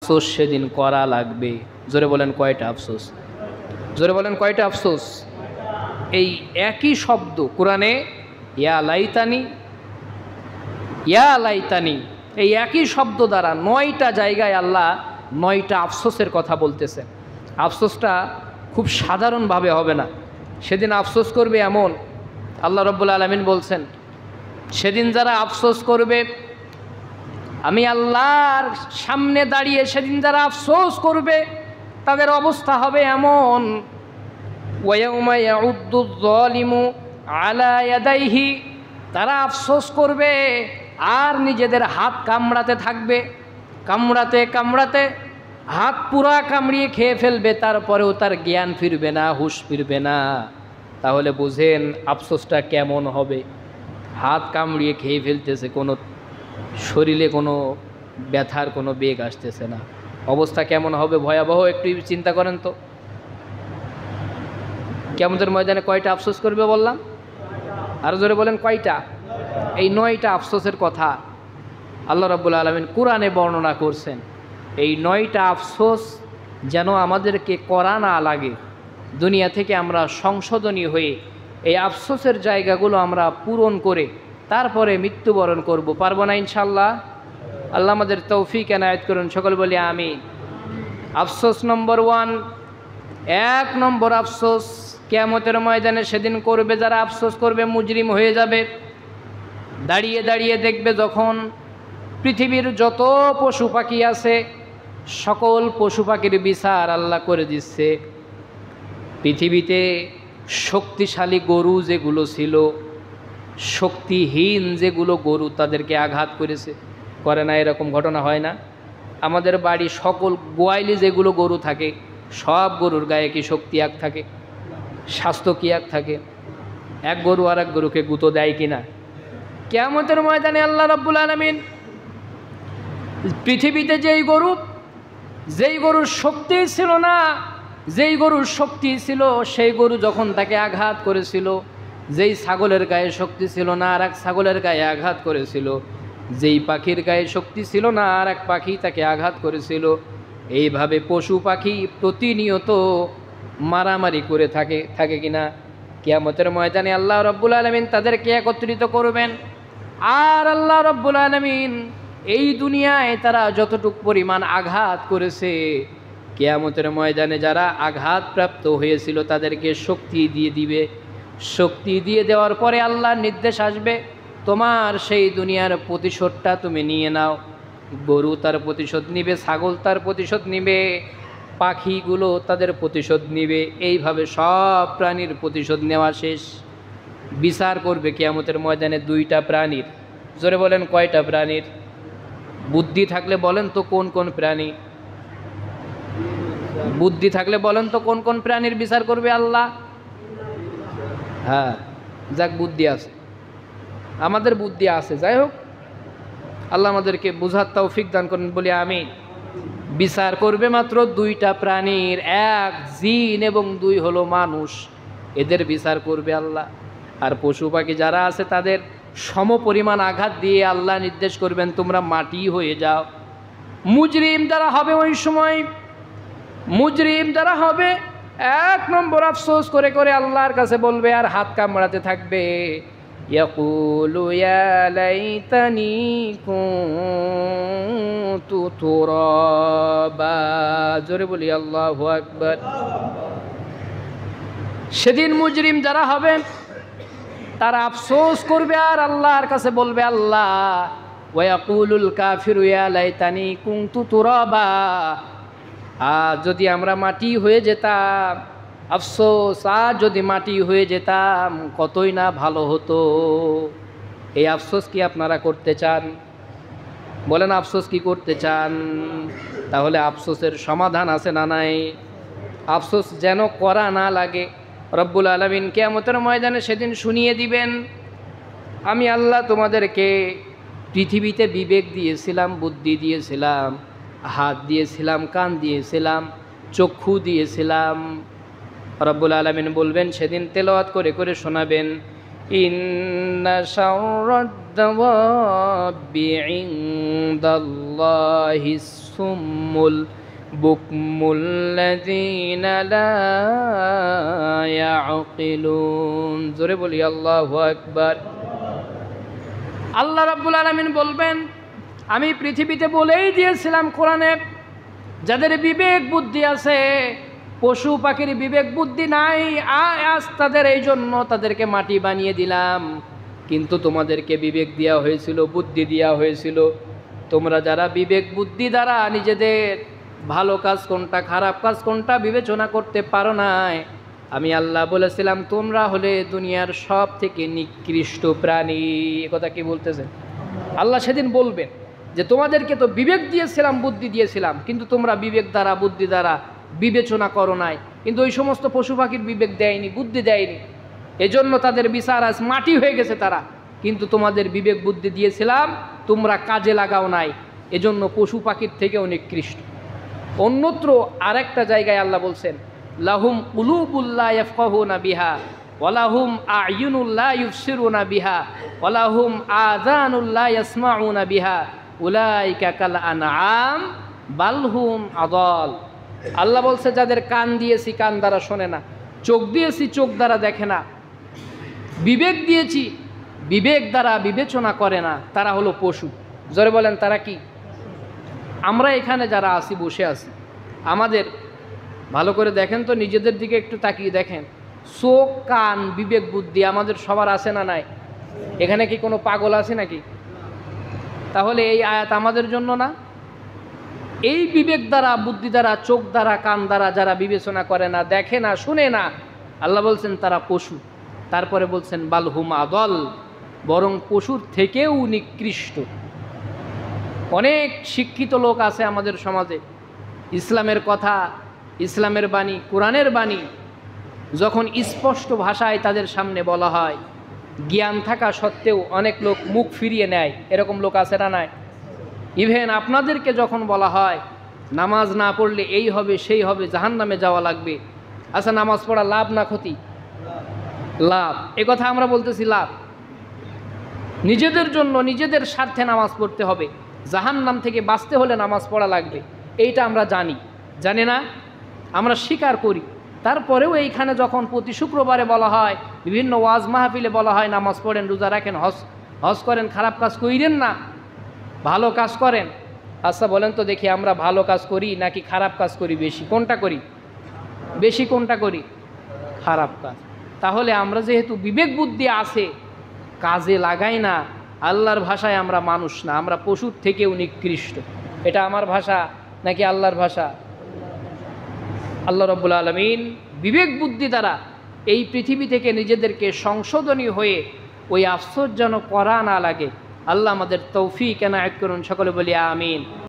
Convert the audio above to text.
আফসোস সেদিন করা লাগবে। জোরে বলেন কয়টা আফসোস? জোরে বলেন কয়টা আফসোস? এই একই শব্দ কোরআনে ইয়া লাইতানি, ইয়া লাইতানি, এই একই শব্দ দ্বারা 9টা জায়গায় আল্লাহ 9টা আফসোসের কথা বলতেছেন। আফসোসটা খুব সাধারণভাবে হবে না, সেদিন আফসোস করবে এমন আল্লাহ রাব্বুল আলামিন বলছেন, সেদিন যারা আফসোস করবে, আমি আল্লাহর সামনে দাঁড়িয়ে সেদিন যারা আফসোস করবে তাদের অবস্থা হবে এমন, ওয়ায়াউমা ইয়াউদ্দুয যালিমু আলা ইয়াদাইহি, তারা আফসোস করবে আর নিজেদের হাত কামড়াতে থাকবে, কামড়াতে কামড়াতে হাত পুরা কামড়িয়ে খেয়ে ফেলবে, তারপরেও তার জ্ঞান ফিরবে না, হুঁশ ফিরবে না। তাহলে বুঝেন আফসোসটা কেমন হবে। হাত কামড়িয়ে খেয়ে ফেলতেছে, কোনো শরীরে কোনো ব্যথার কোনো বেগ আসতেছে না, অবস্থা কেমন হবে ভয়াবহ একটু চিন্তা করেন তো। কিয়ামতের ময়দানে কয়টা আফসোস করবে বললাম? আরো জোরে বলেন কয়টা? এই 9টা আফসোসের কথা আল্লাহ রাব্বুল আলামিন কোরআনে বর্ণনা করছেন। এই 9টা আফসোস যেন আমাদেরকে করা না লাগে, দুনিয়া থেকে আমরা সংশোধনী হয়ে এই আফসোসের জায়গাগুলো আমরা পূরণ করে তারপরে মৃত্যুবরণ করব। পারবো না ইনশাল্লাহ? আল্লাহ আমাদের তৌফিক এনায়েত করুন, সকল বলি আমিন। আফসোস নম্বর 1, 1 নম্বর আফসোস কিয়ামতের ময়দানে সেদিন করবে যারা আফসোস করবে, মুজরিম হয়ে যাবে। দাঁড়িয়ে দাঁড়িয়ে দেখবে যখন পৃথিবীর যত পশু পাখি আছে সকল পশু পাখির বিচার আল্লাহ করে দিচ্ছে। পৃথিবীতে শক্তিশালী গরু যেগুলো ছিল, শক্তিহীন যেগুলো গরু তাদেরকে আঘাত করেছে, করে না এরকম ঘটনা হয় না? আমাদের বাড়ি সকল গোয়াইলে যেগুলো গরু থাকে সব গরুর গায়ে কি শক্তি এক থাকে, স্বাস্থ্য কি এক থাকে? এক গরু আর এক গরুকে গুঁতো দেয় কিনা? কিয়ামতের ময়দানে আল্লাহ রাব্বুল আলামিন পৃথিবীতে যেই গরুর শক্তি ছিল না, যেই গরুর শক্তি ছিল সেই গরু যখন তাকে আঘাত করেছিল, যেই ছাগলের গায়ে শক্তি ছিল না আর এক ছাগলের গায়ে আঘাত করেছিল, যেই পাখির গায়ে শক্তি ছিল না আর এক পাখি তাকে আঘাত করেছিল। এইভাবে পশু পাখি প্রতিনিয়ত মারামারি করে থাকে কিনা? কিয়ামতের ময়দানে আল্লাহ রাব্বুল আলামিন তাদেরকে একত্রিত করবেন, আর আল্লাহ রাব্বুল আলামিন এই দুনিয়ায় তারা যতটুক পরিমাণ আঘাত করেছে, কিয়ামতের ময়দানে যারা আঘাতপ্রাপ্ত হয়েছিল তাদেরকে শক্তি দিয়ে দিবে। শক্তি দিয়ে দেওয়ার পরে আল্লাহর নির্দেশ আসবে, তোমার সেই দুনিয়ার প্রতিশোধটা তুমি নিয়ে নাও। গরু তার প্রতিশোধ নিবে, ছাগল তার প্রতিশোধ নিবে, পাখিগুলো তাদের প্রতিশোধ নিবে। এইভাবে সব প্রাণীর প্রতিশোধ নেওয়া শেষ। বিচার করবে কিয়ামতের ময়দানে 2টা প্রাণীর। জোরে বলেন কয়টা প্রাণীর? বুদ্ধি থাকলে বলেন তো কোন কোন প্রাণী? বুদ্ধি থাকলে বলেন তো কোন কোন প্রাণীর বিচার করবে আল্লাহ? হ্যাঁ, যাক বুদ্ধি আছে, আমাদের বুদ্ধি আছে, যাই হোক আল্লাহ আমাদেরকে বুঝার তৌফিক দান করেন বলি আমিন। বিচার করবে মাত্র 2টা প্রাণীর, 1 জিন এবং 2 হলো মানুষ, এদের বিচার করবে আল্লাহ। আর পশু পাখি যারা আছে তাদের সমপরিমাণ আঘাত দিয়ে আল্লাহ নির্দেশ করবেন তোমরা মাটি হয়ে যাও। মুজরিম যারা হবে ওই সময়, মুজরিম যারা হবে 1 নম্বর আফসোস করে করে আল্লাহর কাছে বলবে আর হাত কামড়াতে থাকবে, ইয়াকুলু ইয়া লাইতানি কুনতু তুরাবা। জোরে বলি আল্লাহু আকবার। সেদিন মুজরিম যারা হবে তারা আফসোস করবে আর আল্লাহর কাছে বলবে আল্লাহ, ওয়া ইয়াকুলুল কাফিরু ইয়া লাইতানি কুনতু তুরাবা, যদি আমরা মাটি হয়ে যেতাম, আফসোস আর যদি মাটি হয়ে যেতাম কতই না ভালো হতো। এই আফসোস কি আপনারা করতে চান? বলেন আফসোস কি করতে চান? তাহলে আফসোসের সমাধান আছে না নাই? আফসোস যেন করা না লাগে রব্বুল আলামিন কিয়ামতের ময়দানে সেদিন শুনিয়ে দিবেন, আমি আল্লাহ তোমাদেরকে পৃথিবীতে বিবেক দিয়েছিলাম, বুদ্ধি দিয়েছিলাম, হাত দিয়েছিলাম, কান দিয়েছিলাম, চক্ষু দিয়েছিলাম। রব্বুল আলামিন বলবেন সেদিন তেলাওয়াত করে করে শোনাবেন, ইন্না শাররাদ الدواب عند الله الصم البكم الذين لا يعقلون জোরে বলি আল্লাহু আকবার। আল্লাহ রাব্বুল আলামিন বলবেন, আমি পৃথিবীতে বলেই দিয়েছিলাম কোরআনে, যাদের বিবেক বুদ্ধি আছে, পশু পাখির বিবেক বুদ্ধি নাই, আজ তাদের এই জন্য তাদেরকে মাটি বানিয়ে দিলাম। কিন্তু তোমাদেরকে বিবেক দেওয়া হয়েছিল, বুদ্ধি দেওয়া হয়েছিল। তোমরা যারা বিবেক বুদ্ধি দ্বারা নিজেদের ভালো কাজ কোনটা খারাপ কাজ কোনটা বিবেচনা করতে পারো নাই, আমি আল্লাহ বলেছিলাম তোমরা হলে দুনিয়ার সব থেকে নিকৃষ্ট প্রাণী। একথা কি বলতেছেন? আল্লাহ সেদিন বলবেন যে তোমাদেরকে তো বিবেক দিয়েছিলাম, বুদ্ধি দিয়েছিলাম, কিন্তু তোমরা বিবেক দ্বারা বুদ্ধি দ্বারা বিবেচনা করো নাই। কিন্তু ওই সমস্ত পশু পাখির বিবেক দেয়নি, বুদ্ধি দেয়নি, এজন্য তাদের বিচার আজ মাটি হয়ে গেছে তারা। কিন্তু তোমাদের বিবেক বুদ্ধি দিয়েছিলাম, তোমরা কাজে লাগাও নাই, এজন্য পশু পাখির থেকেও নিকৃষ্ট। অন্যত্র আরেকটা জায়গায় আল্লাহ বলছেন, লাহুম কুলুবুল্লা ইয়াফকাহুনা বিহা ওয়ালাহুম আয়ুনুল্লা ইউবসিরুনা বিহা ওয়ালাহুম আযানুল্লা ইয়াসমাউনা বিহা উলাইকা কাল আনআম বাল হুম আদাল। আল্লাহ বলছে যাদের কান দিয়েছি কান দ্বারা শোনে না, চোখ দিয়েছি চোখ দ্বারা দেখে না, বিবেক দিয়েছি বিবেক দ্বারা বিবেচনা করে না, তারা হলো পশু। জোরে বলেন তারা কি? আমরা এখানে যারা আছি, বসে আছি, আমাদের ভালো করে দেখেন তো, নিজেদের দিকে একটু তাকিয়ে দেখেন, চোখ কান বিবেক বুদ্ধি আমাদের সবার আছে না নাই? এখানে কি কোনো পাগল আছে নাকি? তাহলে এই আয়াত আমাদের জন্য না? এই বিবেক দ্বারা বুদ্ধি দ্বারা চোখ দ্বারা কান দ্বারা যারা বিবেচনা করে না, দেখে না, শুনে না, আল্লাহ বলছেন তারা পশু। তারপরে বলছেন বালহুম আদল, বরং পশুর থেকেও নিকৃষ্ট। অনেক শিক্ষিত লোক আছে আমাদের সমাজে, ইসলামের কথা, ইসলামের বাণী, কোরআনের বাণী যখন স্পষ্ট ভাষায় তাদের সামনে বলা হয়, জ্ঞান থাকা সত্ত্বেও অনেক লোক মুখ ফিরিয়ে নেয়। এরকম লোক আছে না নাই? ইভেন আপনাদেরকে যখন বলা হয় নামাজ না পড়লে এই হবে সেই হবে, জাহান্নামে যাওয়া লাগবে, আচ্ছা নামাজ পড়া লাভ না ক্ষতি? লাভ। এ কথা আমরা বলতেছি লাভ। নিজেদের জন্য নিজেদের স্বার্থে নামাজ পড়তে হবে, জাহান্নাম থেকে বাঁচতে হলে নামাজ পড়া লাগবে, এইটা আমরা জানি। জানি না? আমরা স্বীকার করি। তারপরেও এইখানে যখন প্রতি শুক্রবারে বলা হয়, বিভিন্ন ওয়াজ মাহফিলে বলা হয় নামাজ পড়েন, রোজা রাখেন, হজ করেন, খারাপ কাজ কইরেন না, ভালো কাজ করেন। আচ্ছা বলেন তো দেখি, আমরা ভালো কাজ করি নাকি খারাপ কাজ করি? বেশি কোনটা করি? বেশি কোনটা করি? খারাপ কাজ। তাহলে আমরা যেহেতু বিবেক বুদ্ধি আছে, কাজে লাগাই না, আল্লাহর ভাষায় আমরা মানুষ না, আমরা পশুর থেকেও নিকৃষ্ট। এটা আমার ভাষা নাকি আল্লাহর ভাষা? আল্লাহ রাব্বুল আলামিন বিবেক বুদ্ধি দ্বারা এই পৃথিবী থেকে নিজেদেরকে সংশোধনী হয়ে ওই আফসোস যেন করা না লাগে, আল্লাহ আমাদের তৌফিক এনায়েত করুন। সকলে বলি আমিন।